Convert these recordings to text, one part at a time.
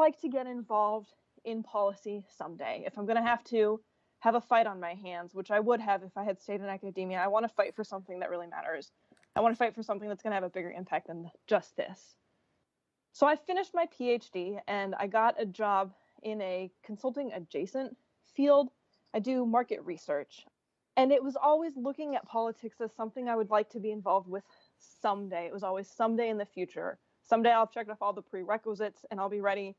like to get involved in policy someday. If I'm going to have a fight on my hands, which I would have if I had stayed in academia, I want to fight for something that really matters. I want to fight for something that's going to have a bigger impact than just this. So I finished my PhD and I got a job in a consulting adjacent field. I do market research. And it was always looking at politics as something I would like to be involved with someday. It was always someday in the future. Someday I'll check off all the prerequisites and I'll be ready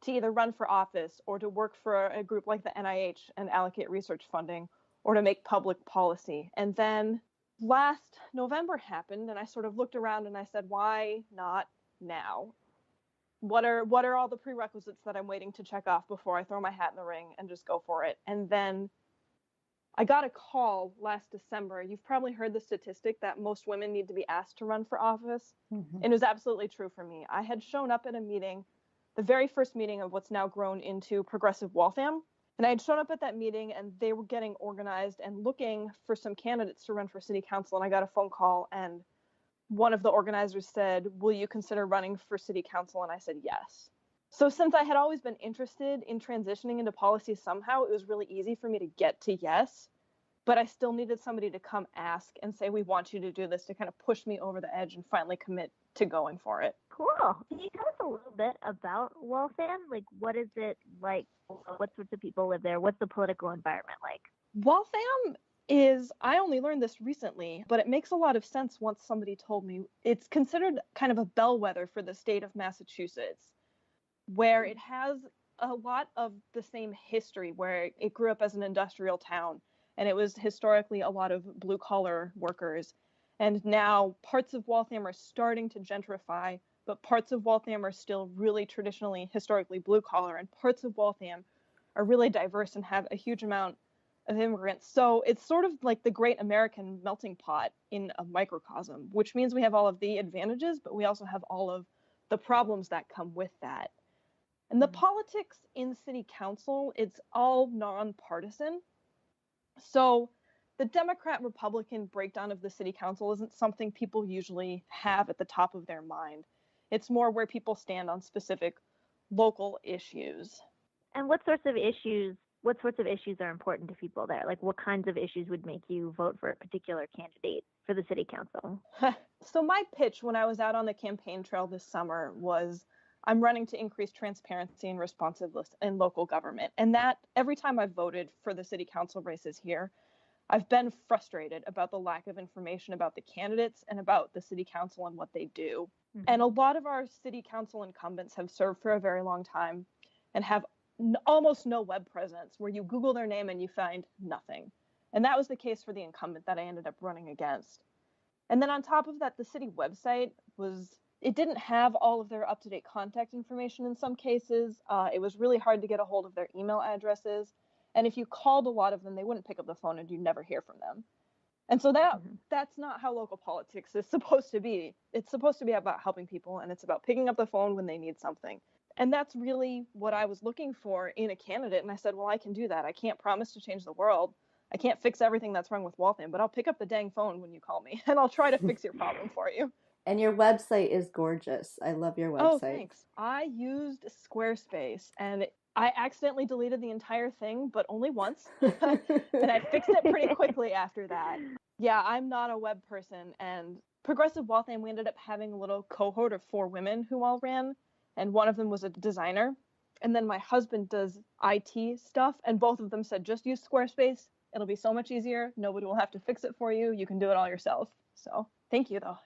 to either run for office or to work for a group like the NIH and allocate research funding or to make public policy. And then last November happened and I sort of looked around and I said, why not now? What are all the prerequisites that I'm waiting to check off before I throw my hat in the ring and just go for it? And then I got a call last December. You've probably heard the statistic that most women need to be asked to run for office. Mm-hmm. And it was absolutely true for me. I had shown up at a meeting, the very first meeting of what's now grown into Progressive Waltham. And I had shown up at that meeting and they were getting organized and looking for some candidates to run for city council. And I got a phone call and one of the organizers said, will you consider running for city council? And I said, yes. So since I had always been interested in transitioning into policy somehow, it was really easy for me to get to yes, but I still needed somebody to come ask and say, we want you to do this, to kind of push me over the edge and finally commit to going for it. Cool. Can you tell us a little bit about Waltham? Like, what is it like? What sorts of people live there? What's the political environment like? Waltham is, I only learned this recently, but it makes a lot of sense once somebody told me. It's considered kind of a bellwether for the state of Massachusetts, where it has a lot of the same history, where it grew up as an industrial town, and it was historically a lot of blue-collar workers. And now parts of Waltham are starting to gentrify, but parts of Waltham are still really traditionally, historically blue-collar, and parts of Waltham are really diverse and have a huge amount of immigrants. So it's sort of like the great American melting pot in a microcosm, which means we have all of the advantages, but we also have all of the problems that come with that. And the politics in city council, it's all nonpartisan. So the Democrat-Republican breakdown of the city council isn't something people usually have at the top of their mind. It's more where people stand on specific local issues. And what sorts of issues are important to people there? Like, what kinds of issues would make you vote for a particular candidate for the city council? So my pitch when I was out on the campaign trail this summer was, I'm running to increase transparency and responsiveness in local government. And that every time I've voted for the city council races here, I've been frustrated about the lack of information about the candidates and about the city council and what they do. Mm-hmm. And a lot of our city council incumbents have served for a very long time and have almost no web presence, where you Google their name and you find nothing. And that was the case for the incumbent that I ended up running against. And then on top of that, the city website it didn't have all of their up-to-date contact information in some cases. It was really hard to get a hold of their email addresses. And if you called a lot of them, they wouldn't pick up the phone and you'd never hear from them. And so that's not how local politics is supposed to be. It's supposed to be about helping people, and it's about picking up the phone when they need something. And that's really what I was looking for in a candidate. And I said, well, I can do that. I can't promise to change the world. I can't fix everything that's wrong with Waltham, but I'll pick up the dang phone when you call me and I'll try to fix your problem for you. And your website is gorgeous. I love your website. Oh, thanks. I used Squarespace and I accidentally deleted the entire thing, but only once. And I fixed it pretty quickly after that. Yeah, I'm not a web person. And Progressive Waltham, we ended up having a little cohort of 4 women who all ran. And one of them was a designer. And then my husband does IT stuff. And both of them said, just use Squarespace. It'll be so much easier. Nobody will have to fix it for you. You can do it all yourself. So thank you, though.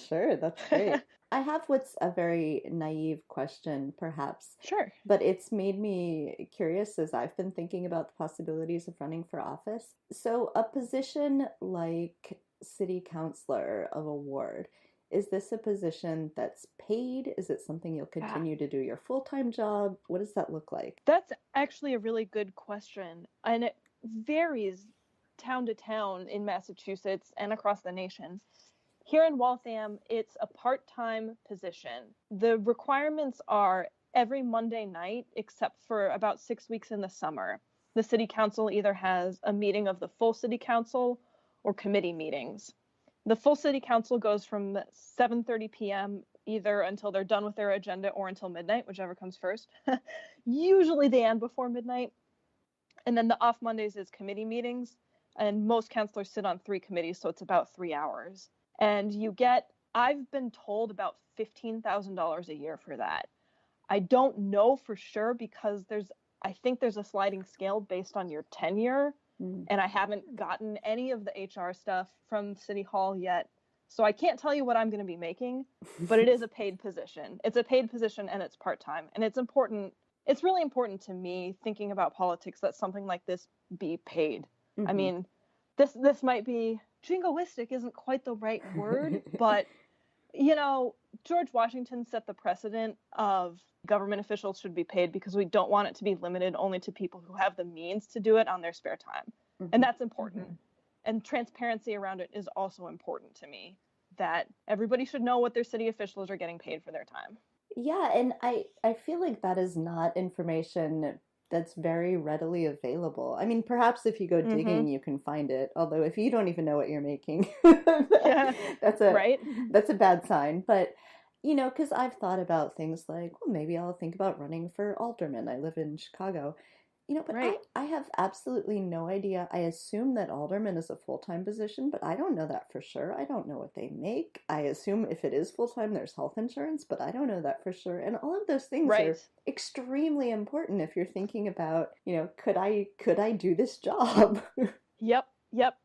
Sure, that's great. I have what's a very naive question, perhaps. Sure. But it's made me curious as I've been thinking about the possibilities of running for office. So a position like city councilor of a ward, is this a position that's paid? Is it something you'll continue to do your full-time job? What does that look like? That's actually a really good question. And it varies town to town in Massachusetts and across the nation. Here in Waltham, it's a part-time position. The requirements are every Monday night, except for about 6 weeks in the summer. The city council either has a meeting of the full city council or committee meetings. The full city council goes from 7:30 p.m. either until they're done with their agenda or until midnight, whichever comes first. Usually they end before midnight. And then the off Mondays is committee meetings. And most counselors sit on 3 committees, so it's about 3 hours. And you get, I've been told, about $15,000 a year for that. I don't know for sure because I think there's a sliding scale based on your tenure. And I haven't gotten any of the HR stuff from City Hall yet. So I can't tell you what I'm going to be making, but it is a paid position. It's a paid position and it's part-time. And it's important. It's really important to me, thinking about politics, that something like this be paid. I mean, this might be, jingoistic isn't quite the right word, but, you know, George Washington set the precedent of government officials should be paid because we don't want it to be limited only to people who have the means to do it on their spare time. And that's important. And transparency around it is also important to me, that everybody should know what their city officials are getting paid for their time. Yeah, and I feel like that is not information that's very readily available. I mean, perhaps if you go digging, you can find it. Although if you don't even know what you're making, that's a bad sign. But, you know, because I've thought about things like, well, maybe I'll think about running for alderman. I live in Chicago. You know, but I have absolutely no idea. I assume that alderman is a full-time position, but I don't know that for sure. I don't know what they make. I assume if it is full-time, there's health insurance, but I don't know that for sure. And all of those things are extremely important if you're thinking about, you know, could I do this job? Yep.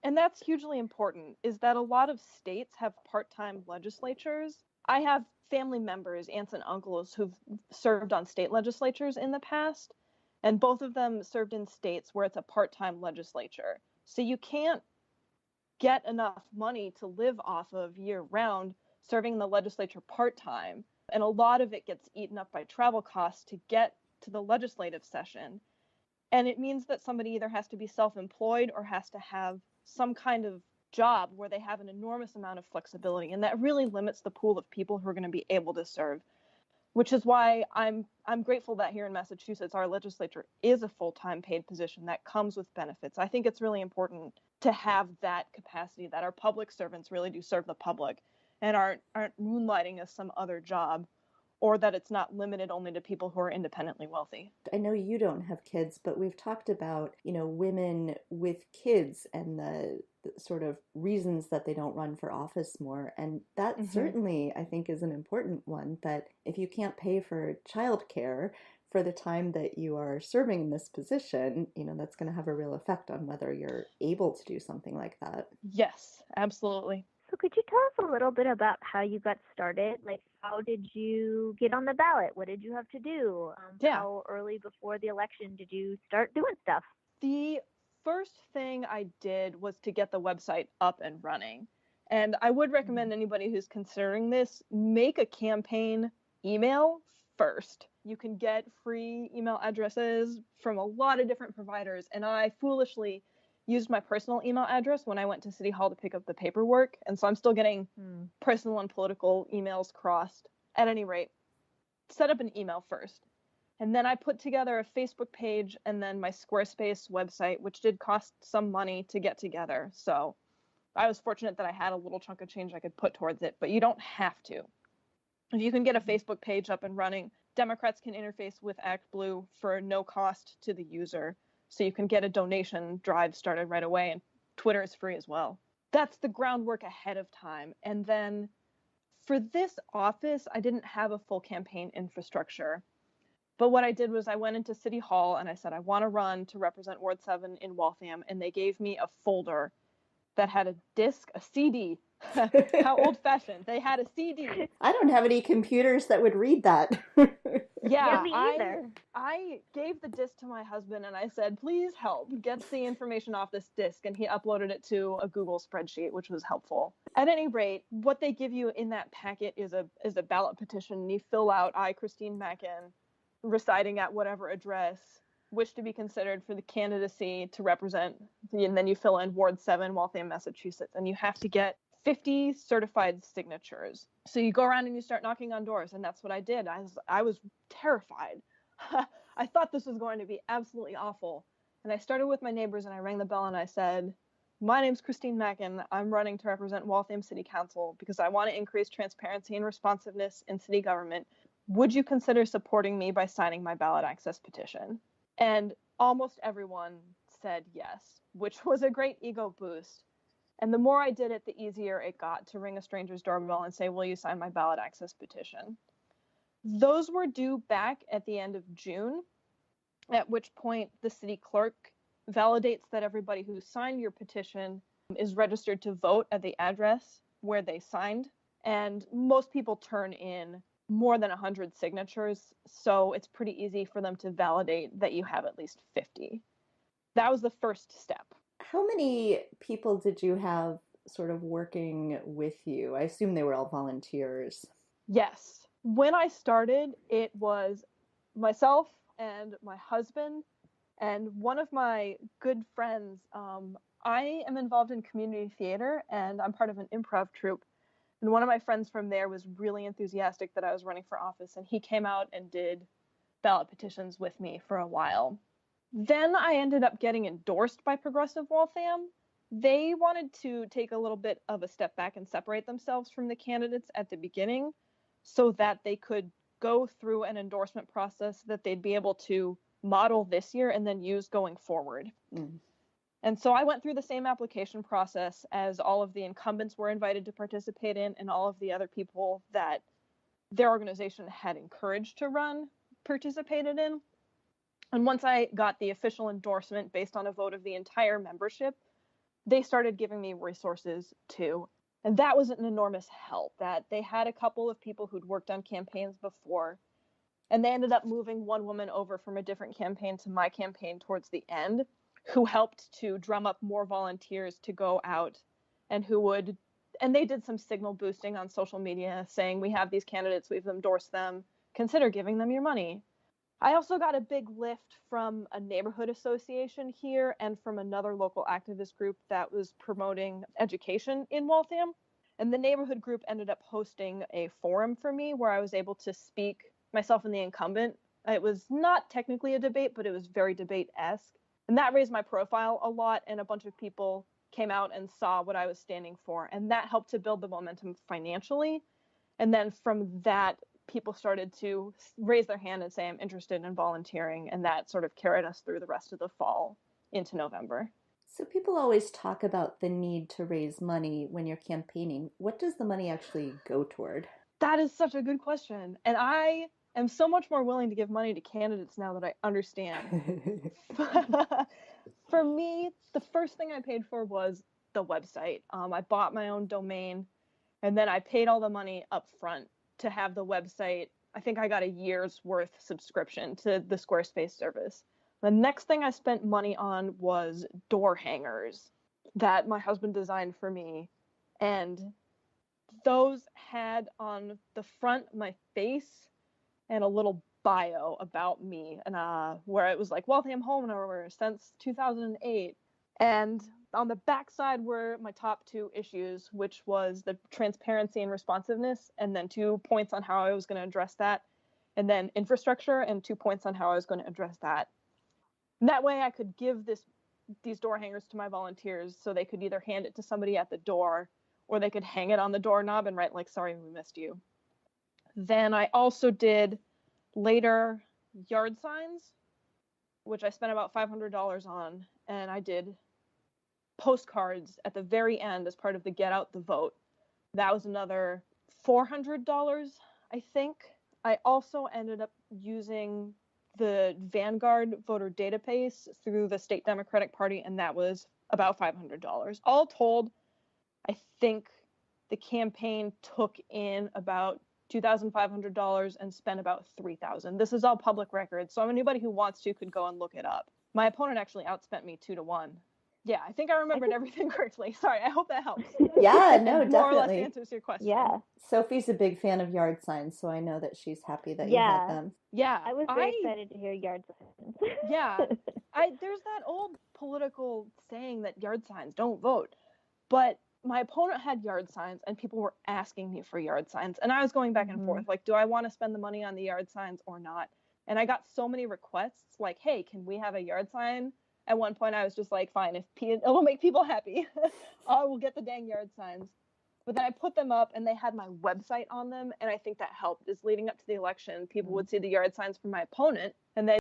And that's hugely important, is that a lot of states have part-time legislatures. I have family members, aunts and uncles, who've served on state legislatures in the past. And both of them served in states where it's a part-time legislature. So you can't get enough money to live off of year-round serving the legislature part-time. And a lot of it gets eaten up by travel costs to get to the legislative session. And it means that somebody either has to be self-employed or has to have some kind of job where they have an enormous amount of flexibility. And that really limits the pool of people who are going to be able to serve. Which is why I'm grateful that here in Massachusetts, our legislature is a full-time paid position that comes with benefits. I think it's really important to have that capacity, that our public servants really do serve the public and aren't moonlighting as some other job, or that it's not limited only to people who are independently wealthy. I know you don't have kids, but we've talked about, you know, women with kids and the sort of reasons that they don't run for office more. And that certainly, I think, is an important one, that if you can't pay for childcare for the time that you are serving in this position, you know, that's going to have a real effect on whether you're able to do something like that. Yes, absolutely. So could you tell us a little bit about how you got started? Like, how did you get on the ballot? What did you have to do? How early before the election did you start doing stuff? The first thing I did was to get the website up and running. And I would recommend anybody who's considering this, make a campaign email first. You can get free email addresses from a lot of different providers. And I foolishly used my personal email address when I went to City Hall to pick up the paperwork. And so I'm still getting personal and political emails crossed. At any rate, set up an email first. And then I put together a Facebook page and then my Squarespace website, which did cost some money to get together. So I was fortunate that I had a little chunk of change I could put towards it, but you don't have to. If you can get a Facebook page up and running, Democrats can interface with ActBlue for no cost to the user. So you can get a donation drive started right away, and Twitter is free as well. That's the groundwork ahead of time. And then for this office, I didn't have a full campaign infrastructure. But what I did was I went into City Hall and I said, I want to run to represent Ward 7 in Waltham. And they gave me a folder that had a disc, a CD. How old-fashioned. They had a CD. I don't have any computers that would read that. Yeah, me either. I gave the disc to my husband and I said, please help get the information off this disc. And he uploaded it to a Google spreadsheet, which was helpful. At any rate, what they give you in that packet is a ballot petition. And you fill out, I, Kristine Mackin, residing at whatever address, wish to be considered for the candidacy to represent, and then you fill in Ward 7, Waltham, Massachusetts, and you have to get 50 certified signatures. So you go around and you start knocking on doors, and that's what I did. I was terrified. I thought this was going to be absolutely awful. And I started with my neighbors and I rang the bell and I said, My name's Kristine Mackin. I'm running to represent Waltham City Council because I want to increase transparency and responsiveness in city government. Would you consider supporting me by signing my ballot access petition? And almost everyone said yes, which was a great ego boost. And the more I did it, the easier it got to ring a stranger's doorbell and say, will you sign my ballot access petition? Those were due back at the end of June, at which point the city clerk validates that everybody who signed your petition is registered to vote at the address where they signed. And most people turn in more than 100 signatures, so it's pretty easy for them to validate that you have at least 50. That was the first step. How many people did you have sort of working with you? I assume they were all volunteers. Yes. When I started, it was myself and my husband and one of my good friends. I am involved in community theater and I'm part of an improv troupe. And one of my friends from there was really enthusiastic that I was running for office, and he came out and did ballot petitions with me for a while. Then I ended up getting endorsed by Progressive Waltham. They wanted to take a little bit of a step back and separate themselves from the candidates at the beginning so that they could go through an endorsement process that they'd be able to model this year and then use going forward. And so I went through the same application process as all of the incumbents were invited to participate in, and all of the other people that their organization had encouraged to run participated in. And once I got the official endorsement based on a vote of the entire membership, they started giving me resources too. And that was an enormous help. That they had a couple of people who'd worked on campaigns before, and they ended up moving one woman over from a different campaign to my campaign towards the end, who helped to drum up more volunteers to go out and they did some signal boosting on social media saying, we have these candidates, we've endorsed them, consider giving them your money. I also got a big lift from a neighborhood association here and from another local activist group that was promoting education in Waltham. And the neighborhood group ended up hosting a forum for me where I was able to speak, myself and the incumbent. It was not technically a debate, but it was very debate-esque. And that raised my profile a lot, and a bunch of people came out and saw what I was standing for. And that helped to build the momentum financially. And then from that, people started to raise their hand and say, I'm interested in volunteering. And that sort of carried us through the rest of the fall into November. So people always talk about the need to raise money when you're campaigning. What does the money actually go toward? That is such a good question. And I am so much more willing to give money to candidates now that I understand. For me, the first thing I paid for was the website. I bought my own domain, and then I paid all the money up front to have the website. I think I got a year's worth subscription to the Squarespace service. The next thing I spent money on was door hangers that my husband designed for me. And those had on the front my face and a little bio about me, and where it was like Waltham homeowner since 2008. And on the back side were my top two issues, which was the transparency and responsiveness, and then 2 points on how I was going to address that, and then infrastructure, and 2 points on how I was going to address that. And that way I could give these door hangers to my volunteers so they could either hand it to somebody at the door or they could hang it on the doorknob and write like, sorry, we missed you. Then I also did later yard signs, which I spent about $500 on, and I did postcards at the very end as part of the Get Out the Vote. That was another $400, I think. I also ended up using the Vanguard voter database through the State Democratic Party, and that was about $500. All told, I think the campaign took in about $2,500 and spent about $3,000. This is all public record, so anybody who wants to could go and look it up. My opponent actually outspent me 2-1. Yeah, I think I remembered everything correctly. Sorry, I hope that helps. Yeah, no, definitely. More or less answers your question. Yeah. Sophie's a big fan of yard signs, so I know that she's happy that you had them. Yeah. I was very excited to hear yard signs. Yeah. There's that old political saying that yard signs don't vote. But my opponent had yard signs, and people were asking me for yard signs. And I was going back and forth, like, do I want to spend the money on the yard signs or not? And I got so many requests, like, hey, can we have a yard sign? At one point, I was just like, fine, if it will make people happy, I will get the dang yard signs. But then I put them up, and they had my website on them, and I think that helped. Is leading up to the election, people would see the yard signs from my opponent, and they